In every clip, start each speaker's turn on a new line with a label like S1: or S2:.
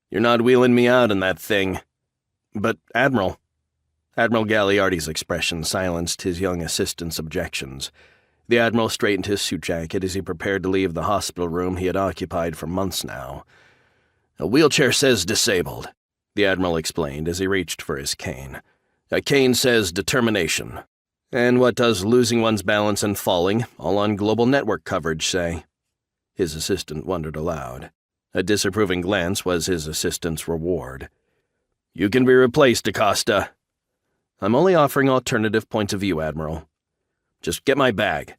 S1: You're not wheeling me out in that thing. But, Admiral Gagliardi's expression silenced his young assistant's objections. The Admiral straightened his suit jacket as he prepared to leave the hospital room he had occupied for months now. A wheelchair says disabled, the Admiral explained as he reached for his cane. A cane says determination. And what does losing one's balance and falling, all on global network coverage, say? His assistant wondered aloud. A disapproving glance was his assistant's reward. You can be replaced, Acosta. I'm only offering alternative points of view, Admiral. Just get my bag,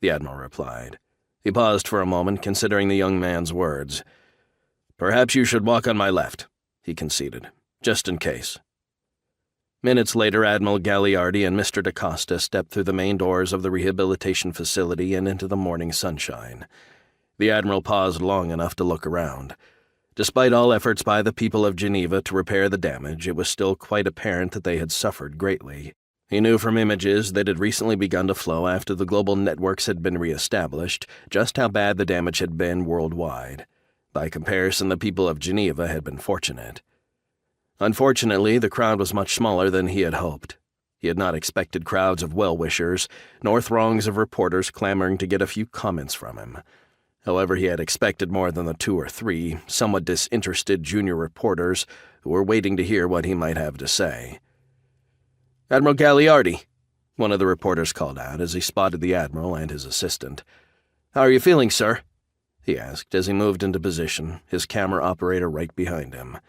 S1: the Admiral replied. He paused for a moment, considering the young man's words. Perhaps you should walk on my left, he conceded, just in case. Minutes later, Admiral Gagliardi and Mr. DaCosta stepped through the main doors of the rehabilitation facility and into the morning sunshine. The Admiral paused long enough to look around. Despite all efforts by the people of Geneva to repair the damage, it was still quite apparent that they had suffered greatly. He knew from images that had recently begun to flow after the global networks had been re-established just how bad the damage had been worldwide. By comparison, the people of Geneva had been fortunate. Unfortunately, the crowd was much smaller than he had hoped. He had not expected crowds of well-wishers, nor throngs of reporters clamoring to get a few comments from him. However, he had expected more than the 2 or 3, somewhat disinterested junior reporters who were waiting to hear what he might have to say. Admiral Gagliardi, one of the reporters called out as he spotted the Admiral and his assistant. How are you feeling, sir? He asked as he moved into position, his camera operator right behind him.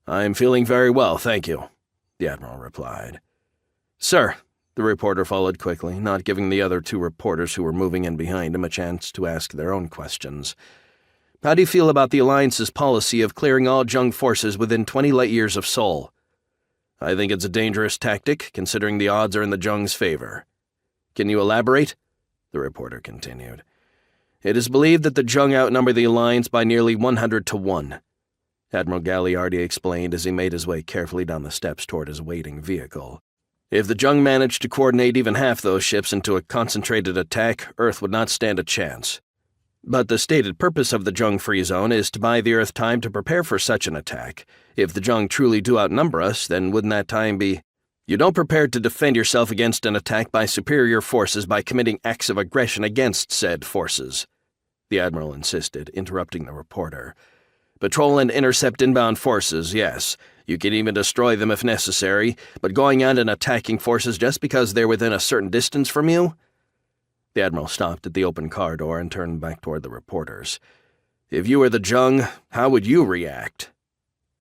S1: I'm feeling very well, thank you, the Admiral replied. Sir, the reporter followed quickly, not giving the other 2 reporters who were moving in behind him a chance to ask their own questions. How do you feel about the Alliance's policy of clearing all Jung forces within 20 light-years of Sol? I think it's a dangerous tactic, considering the odds are in the Jung's favor. Can you elaborate? The reporter continued. It is believed that the Jung outnumber the Alliance by nearly 100 to 1. Admiral Gagliardi explained as he made his way carefully down the steps toward his waiting vehicle. If the Jung managed to coordinate even half those ships into a concentrated attack, Earth would not stand a chance. But the stated purpose of the Jung Free Zone is to buy the Earth time to prepare for such an attack. If the Jung truly do outnumber us, then wouldn't that time be... You don't prepare to defend yourself against an attack by superior forces by committing acts of aggression against said forces, the Admiral insisted, interrupting the reporter. Patrol and intercept inbound forces, yes. You can even destroy them if necessary, but going out and attacking forces just because they're within a certain distance from you? The Admiral stopped at the open car door and turned back toward the reporters. If you were the Jung, how would you react?